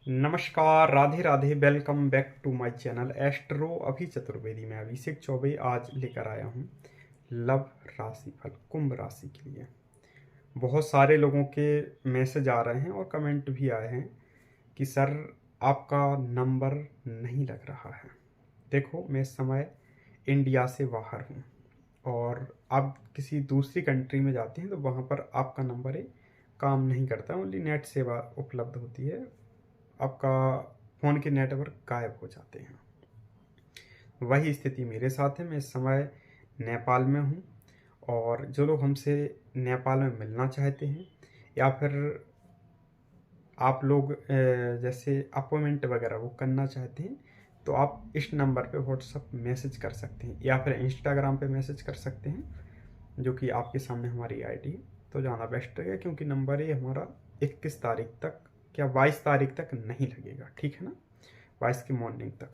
नमस्कार, Radhe Radhe. Welcome back to my channel astro Abhi Chaturvedi में अभिषेक चौबे आज लेकर आया हूँ लव राशिफल कुंभ राशि के लिए। बहुत सारे लोगों के मैसेज आ रहे हैं और कमेंट भी आए हैं कि सर आपका नंबर नहीं लग रहा है। देखो, मैं इस समय इंडिया से बाहर हूँ और आप किसी दूसरी कंट्री में जाते हैं तो वहाँ पर आपका नंबर काम नहीं करता, ओनली नेट सेवा उपलब्ध होती है, आपका फ़ोन के नेटवर्क गायब हो जाते हैं। वही स्थिति मेरे साथ है। मैं इस समय नेपाल में हूँ और जो लोग हमसे नेपाल में मिलना चाहते हैं या फिर आप लोग जैसे अपॉइंटमेंट वगैरह वो करना चाहते हैं तो आप इस नंबर पे व्हाट्सअप मैसेज कर सकते हैं या फिर इंस्टाग्राम पे मैसेज कर सकते हैं, जो कि आपके सामने हमारी आईडी है। तो ज़्यादा बेस्ट रहेगा क्योंकि नंबर ये हमारा 21 तारीख तक क्या 22 तारीख तक नहीं लगेगा, ठीक है ना, 22 की मॉर्निंग तक।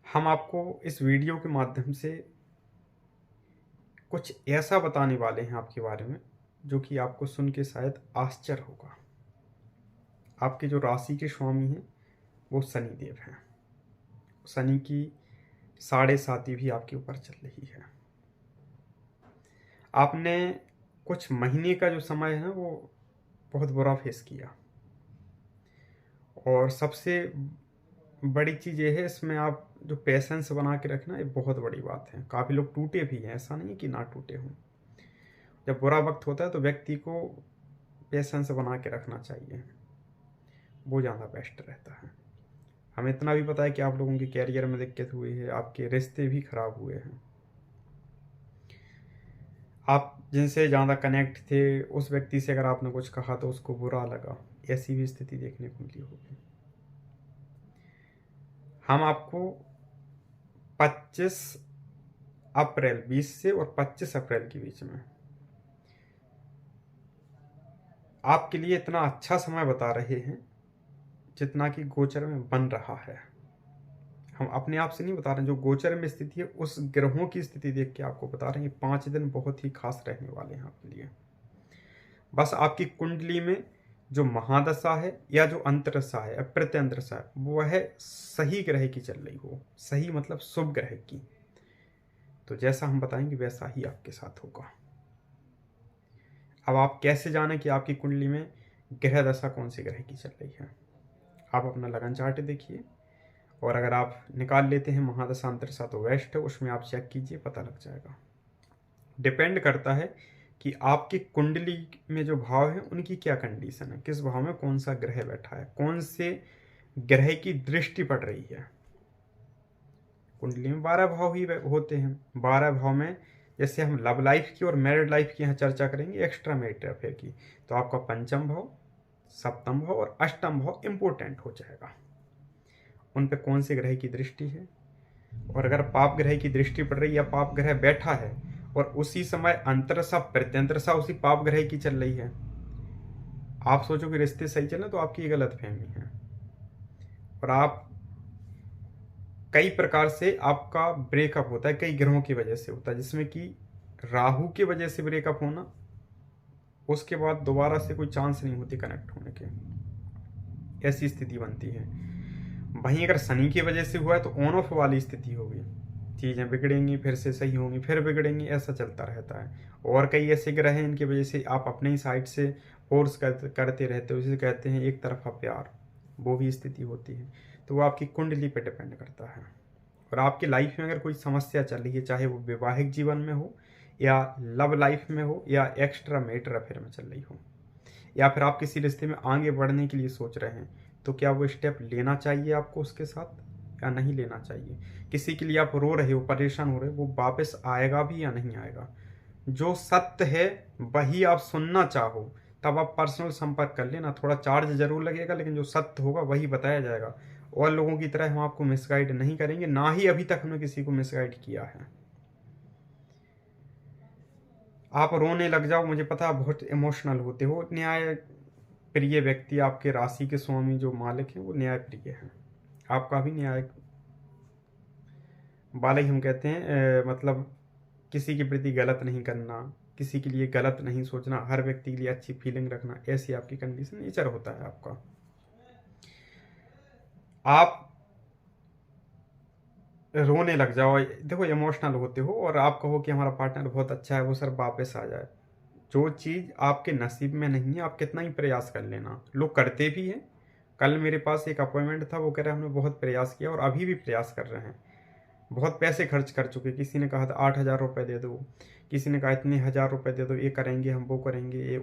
हम आपको इस वीडियो के माध्यम से कुछ ऐसा बताने वाले हैं आपके बारे में जो कि आपको सुन के शायद आश्चर्य होगा। आपके जो राशि के स्वामी हैं वो शनि देव हैं। शनि की 7.5 भी आपके ऊपर चल रही है। आपने कुछ महीने का जो समय है ना वो बहुत बुरा फेस किया और सबसे बड़ी चीज़ ये है इसमें आप जो पेशेंस बना के रखना, ये बहुत बड़ी बात है। काफ़ी लोग टूटे भी हैं, ऐसा नहीं है कि ना टूटे हों। जब बुरा वक्त होता है तो व्यक्ति को पेशेंस बना के रखना चाहिए, वो ज़्यादा बेस्ट रहता है। हमें इतना भी पता है कि आप लोगों के कैरियर में दिक्कत हुई है, आपके रिश्ते भी खराब हुए हैं, आप जिनसे ज़्यादा कनेक्ट थे उस व्यक्ति से अगर आपने कुछ कहा तो उसको बुरा लगा, ऐसी भी स्थिति देखने को मिली होगी। हम आपको 25 अप्रैल 20 से और 25 अप्रैल के बीच में आपके लिए इतना अच्छा समय बता रहे हैं जितना कि गोचर में बन रहा है। हम अपने आप से नहीं बता रहे हैं, जो गोचर में स्थिति है उस ग्रहों की स्थिति देख के आपको बता रहे हैं। 5 दिन बहुत ही खास रहने वाले हैं आपके लिए। बस आपकी कुंडली में जो महादशा है या जो अंतरदशा है या प्रत्यंतरदशा है वह सही ग्रह की चल रही हो, सही मतलब शुभ ग्रह की, तो जैसा हम बताएंगे वैसा ही आपके साथ होगा। अब आप कैसे जानें कि आपकी कुंडली में ग्रह दशा कौन सी ग्रह की चल रही है? आप अपना लगन चार्ट देखिए और अगर आप निकाल लेते हैं महादशा अंतरदशा तो वेस्ट है, उसमें आप चेक कीजिए, पता लग जाएगा। डिपेंड करता है कि आपकी कुंडली में जो भाव है उनकी क्या कंडीशन है, किस भाव में कौन सा ग्रह बैठा है, कौन से ग्रह की दृष्टि पड़ रही है। कुंडली में 12 भाव ही होते हैं। 12 भाव में जैसे हम लव लाइफ की और मैरिड लाइफ की यहाँ चर्चा करेंगे, एक्स्ट्रा मैरिटल अफेयर की, तो आपका पंचम भाव, सप्तम भाव और अष्टम भाव इंपोर्टेंट हो जाएगा। उन पे कौन से ग्रह की दृष्टि है, और अगर पाप ग्रह की दृष्टि पड़ रही है या पाप ग्रह बैठा है और उसी समय अंतरसा प्रत्यंतरसा उसी पाप ग्रह की चल रही है, आप सोचो कि रिश्ते सही चले तो आपकी ये गलत फहमी है। और आप कई प्रकार से आपका ब्रेकअप होता है, कई ग्रहों की वजह से होता है, जिसमें कि राहु की वजह से ब्रेकअप होना, उसके बाद दोबारा से कोई चांस नहीं होती कनेक्ट होने के, ऐसी स्थिति बनती है। वहीं अगर शनि की वजह से हुआ है तो ऑन ऑफ वाली स्थिति होगी, चीज़ें बिगड़ेंगी फिर से सही होंगी फिर बिगड़ेंगी, ऐसा चलता रहता है। और कई ऐसे ग्रह हैं इनकी वजह से आप अपने ही साइड से फोर्स करते रहते हो, जिसे कहते हैं एक तरफा प्यार, वो भी स्थिति होती है। तो वो आपकी कुंडली पे डिपेंड करता है। और आपकी लाइफ में अगर कोई समस्या चल रही है, चाहे वो वैवाहिक जीवन में हो या लव लाइफ में हो या एक्स्ट्रा मैरिटल अफेयर में चल रही हो, या फिर आप किसी रिश्ते में आगे बढ़ने के लिए सोच रहे हैं, तो क्या वो स्टेप लेना चाहिए आपको उसके साथ या नहीं लेना चाहिए? किसी के लिए आप रो रहे हो, परेशान हो रहे हो, वो वापस आएगा भी या नहीं आएगा? जो सत्य है वही आप सुनना चाहो तब आप पर्सनल संपर्क कर लेना, थोड़ा चार्ज जरूर लगेगा लेकिन जो सत्य होगा वही बताया जाएगा। और लोगों की तरह हम आपको मिसगाइड नहीं करेंगे, ना ही अभी तक हमने किसी को मिसगाइड किया है। आप रोने लग जाओ, मुझे पता है बहुत इमोशनल होते हो। न्याय प्रिय व्यक्ति, आपके राशि के स्वामी जो मालिक हैं वो न्याय प्रिय हैं, आपका भी न्याय वाले ही हम कहते हैं। मतलब किसी के प्रति गलत नहीं करना, किसी के लिए गलत नहीं सोचना, हर व्यक्ति के लिए अच्छी फीलिंग रखना, ऐसी आपकी कंडीशन नेचर होता है आपका। आप रोने लग जाओ, देखो इमोशनल होते हो और आप कहो कि हमारा पार्टनर बहुत अच्छा है, वो सर वापस आ जाए। जो चीज़ आपके नसीब में नहीं है, आप कितना ही प्रयास कर लेना, लोग करते भी हैं। कल मेरे पास एक अपॉइंटमेंट था, वो कह रहे हमने बहुत प्रयास किया और अभी भी प्रयास कर रहे हैं, बहुत पैसे खर्च कर चुके। किसी ने कहा था 8,000 रुपये दे दो, किसी ने कहा इतने 1,000 रुपये दे दो, ये करेंगे हम, वो करेंगे, ये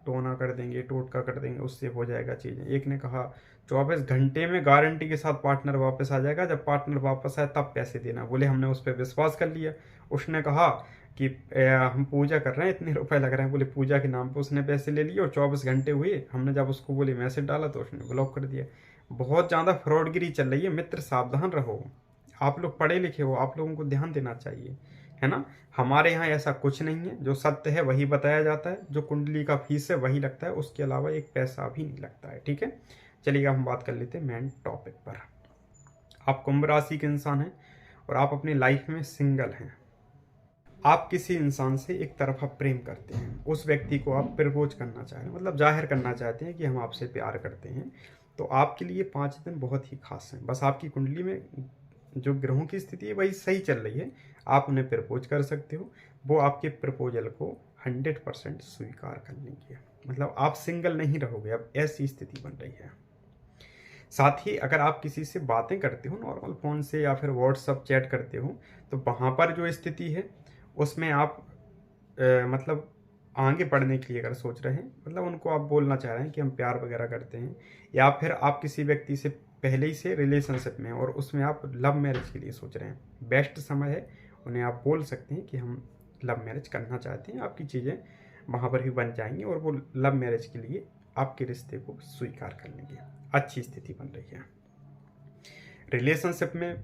टोना कर देंगे, टोटका कर देंगे, उससे हो जाएगा चीज़ें। एक ने कहा 24 घंटे में गारंटी के साथ पार्टनर वापस आ जाएगा, जब पार्टनर वापस आए तब पैसे देना। बोले हमने उस पर विश्वास कर लिया। उसने कहा कि हम पूजा कर रहे हैं, इतने रुपए लग रहे हैं। बोले पूजा के नाम पे उसने पैसे ले लिए और 24 घंटे हुए, हमने जब उसको बोले मैसेज डाला तो उसने ब्लॉक कर दिया। बहुत ज़्यादा फ्रॉडगिरी चल रही है मित्र, सावधान रहो। आप लोग पढ़े लिखे हो, आप लोगों को ध्यान देना चाहिए, है ना। हमारे यहाँ ऐसा कुछ नहीं है, जो सत्य है वही बताया जाता है, जो कुंडली का फीस है वही लगता है, उसके अलावा एक पैसा भी नहीं लगता है, ठीक है। चलिए हम बात कर लेते हैं मेन टॉपिक पर। आप कुंभ राशि के इंसान हैं और आप अपनी लाइफ में सिंगल हैं। आप किसी इंसान से एक तरफा प्रेम करते हैं, उस व्यक्ति को आप प्रपोज करना चाह रहे हैं, मतलब जाहिर करना चाहते हैं कि हम आपसे प्यार करते हैं। तो आपके लिए 5 दिन बहुत ही खास हैं। बस आपकी कुंडली में जो ग्रहों की स्थिति है वही सही चल रही है, आप उन्हें प्रपोज कर सकते हो, वो आपके प्रपोजल को 100% स्वीकार कर लेंगे। मतलब आप सिंगल नहीं रहोगे, अब ऐसी स्थिति बन रही है। साथ ही अगर आप किसी से बातें करते हो नॉर्मल फ़ोन से या फिर व्हाट्सअप चैट करते हो, तो वहाँ पर जो स्थिति है उसमें आप मतलब आगे बढ़ने के लिए अगर सोच रहे हैं, मतलब उनको आप बोलना चाह रहे हैं कि हम प्यार वगैरह करते हैं, या फिर आप किसी व्यक्ति से पहले ही से रिलेशनशिप में हैं और उसमें आप लव मैरिज के लिए सोच रहे हैं, बेस्ट समय है, उन्हें आप बोल सकते हैं कि हम लव मैरिज करना चाहते हैं। आपकी चीज़ें वहाँ पर भी बन जाएंगी और वो लव मैरिज के लिए आपके रिश्ते को स्वीकार कर लेंगे। अच्छी स्थिति बन रही है। रिलेशनशिप में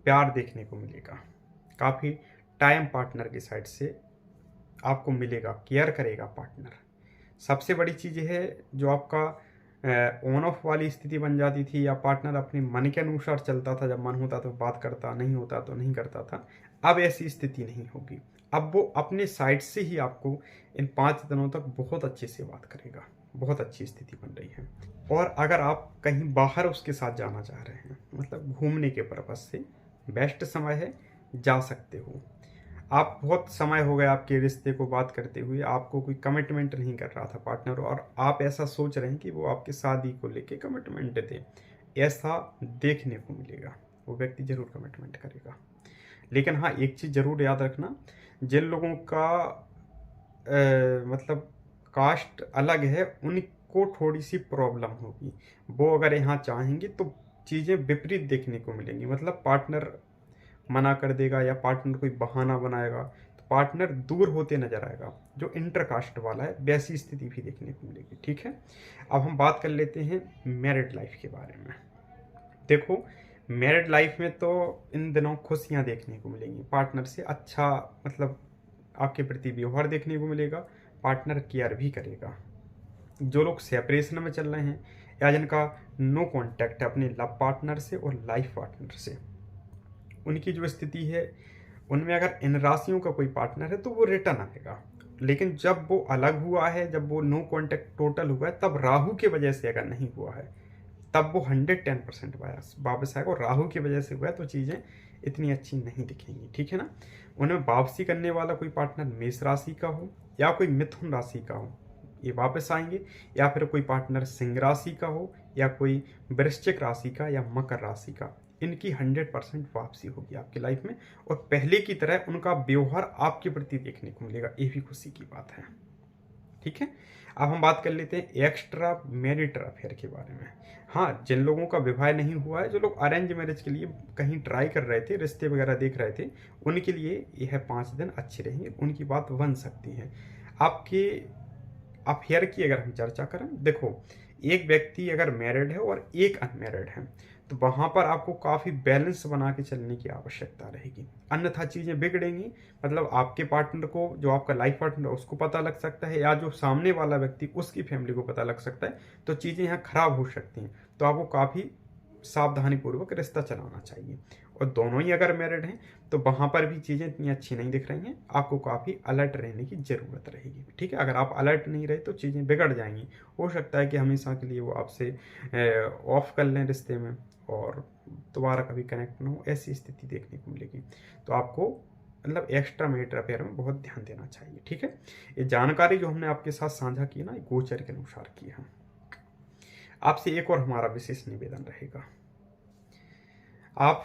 प्यार देखने को मिलेगा, काफ़ी टाइम पार्टनर की साइड से आपको मिलेगा, केयर करेगा पार्टनर। सबसे बड़ी चीज़ है जो आपका ऑन ऑफ वाली स्थिति बन जाती थी, या पार्टनर अपने मन के अनुसार चलता था, जब मन होता तो बात करता, नहीं होता तो नहीं करता था, अब ऐसी स्थिति नहीं होगी। अब वो अपने साइड से ही आपको इन 5 दिनों तक बहुत अच्छे से बात करेगा, बहुत अच्छी स्थिति बन रही है। और अगर आप कहीं बाहर उसके साथ जाना चाह रहे हैं, मतलब घूमने के पर्पज़ से, बेस्ट समय है, जा सकते हो। आप बहुत समय हो गया आपके रिश्ते को बात करते हुए, आपको कोई कमिटमेंट नहीं कर रहा था पार्टनर, और आप ऐसा सोच रहे हैं कि वो आपकी शादी को लेके कमिटमेंट दे, ऐसा देखने को मिलेगा। वो व्यक्ति जरूर कमिटमेंट करेगा। लेकिन हाँ, एक चीज़ ज़रूर याद रखना, जिन लोगों का मतलब कास्ट अलग है, उनको थोड़ी सी प्रॉब्लम होगी। वो अगर यहाँ चाहेंगे तो चीज़ें विपरीत देखने को मिलेंगी, मतलब पार्टनर मना कर देगा या पार्टनर कोई बहाना बनाएगा, तो पार्टनर दूर होते नजर आएगा। जो इंटरकास्ट वाला है वैसी स्थिति भी देखने को मिलेगी, ठीक है। अब हम बात कर लेते हैं मैरिड लाइफ के बारे में। देखो, मैरिड लाइफ में तो इन दिनों खुशियाँ देखने को मिलेंगी, पार्टनर से अच्छा मतलब आपके प्रति व्यवहार देखने को मिलेगा, पार्टनर केयर भी करेगा। जो लोग सेपरेशन में चल रहे हैं या जिनका नो कांटेक्ट है अपने लव पार्टनर से और लाइफ पार्टनर से, उनकी जो स्थिति है, उनमें अगर इन राशियों का कोई पार्टनर है तो वो रिटर्न आएगा। लेकिन जब वो अलग हुआ है, जब वो नो कांटेक्ट टोटल हुआ है, तब राहु की वजह से अगर नहीं हुआ है, तब वो 110% वापस आएगा। और राहु की वजह से हुआ है तो चीज़ें इतनी अच्छी नहीं दिखेंगी, ठीक है ना। उन्हें वापसी करने वाला कोई पार्टनर मेष राशि का हो या कोई मिथुन राशि का हो, ये वापस आएंगे, या फिर कोई पार्टनर सिंह राशि का हो या कोई वृश्चिक राशि का या मकर राशि का, इनकी 100% वापसी होगी आपकी लाइफ में, और पहले की तरह उनका व्यवहार आपके प्रति देखने को मिलेगा। ये भी खुशी की बात है, ठीक है। अब हम बात कर लेते हैं एक्स्ट्रा मैरिटल अफेयर के बारे में। हाँ, जिन लोगों का विवाह नहीं हुआ है, जो लोग अरेंज मैरिज के लिए कहीं ट्राई कर रहे थे, रिश्ते वगैरह देख रहे थे, उनके लिए यह 5 दिन अच्छे रहेंगे, उनकी बात बन सकती है। आपके अफेयर की अगर हम चर्चा करें, देखो, एक व्यक्ति अगर मैरिड है और एक अनमैरिड है, तो वहाँ पर आपको काफ़ी बैलेंस बना के चलने की आवश्यकता रहेगी, अन्यथा चीज़ें बिगड़ेंगी। मतलब आपके पार्टनर को, जो आपका लाइफ पार्टनर है, उसको पता लग सकता है, या जो सामने वाला व्यक्ति उसकी फैमिली को पता लग सकता है, तो चीज़ें यहाँ खराब हो सकती हैं। तो आपको काफ़ी सावधानीपूर्वक रिश्ता चलाना चाहिए। और दोनों ही अगर मैरिड हैं तो वहाँ पर भी चीज़ें इतनी अच्छी नहीं दिख रही हैं, आपको काफ़ी अलर्ट रहने की ज़रूरत रहेगी। ठीक है, अगर आप अलर्ट नहीं रहे तो चीज़ें बिगड़ जाएंगी। हो सकता है कि हमेशा के लिए वो आपसे ऑफ कर लें रिश्ते में और दोबारा कभी कनेक्ट ना हो, ऐसी स्थिति देखने को मिलेगी। तो आपको मतलब एक्स्ट्रा मैरिटल अफेयर में बहुत ध्यान देना चाहिए। ठीक है, ये जानकारी जो हमने आपके साथ साझा की ना, गोचर के अनुसार की है। आपसे एक और हमारा विशेष निवेदन रहेगा, आप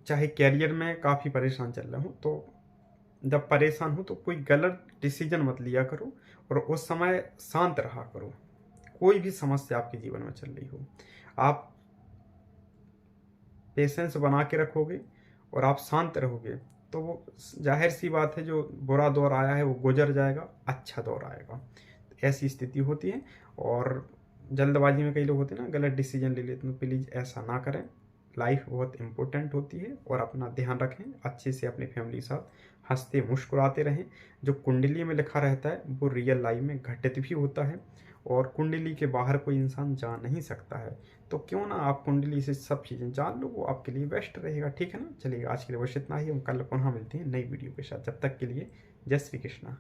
चाहे कैरियर में काफ़ी परेशान चल रहे हो तो जब परेशान हो तो कोई गलत डिसीजन मत लिया करो और उस समय शांत रहा करो। कोई भी समस्या आपके जीवन में चल रही हो, आप पेशेंस बना के रखोगे और आप शांत रहोगे तो वो जाहिर सी बात है, जो बुरा दौर आया है वो गुजर जाएगा, अच्छा दौर आएगा। तो ऐसी स्थिति होती है और जल्दबाजी में कई लोग होते हैं ना, गलत डिसीजन ले लेते हैं। प्लीज़ ऐसा ना करें, लाइफ बहुत इंपॉर्टेंट होती है और अपना ध्यान रखें, अच्छे से अपनी फैमिली के साथ हंसते मुस्कुराते रहें। जो कुंडली में लिखा रहता है वो रियल लाइफ में घटित भी होता है और कुंडली के बाहर कोई इंसान जा नहीं सकता है। तो क्यों ना आप कुंडली से सब चीज़ें जान लो, वो आपके लिए बेस्ट रहेगा। ठीक है ना, चलिए आज के लिए बस इतना ही, हम कल पुनः मिलते हैं नई वीडियो के साथ। जब तक के लिए जय श्री कृष्णा।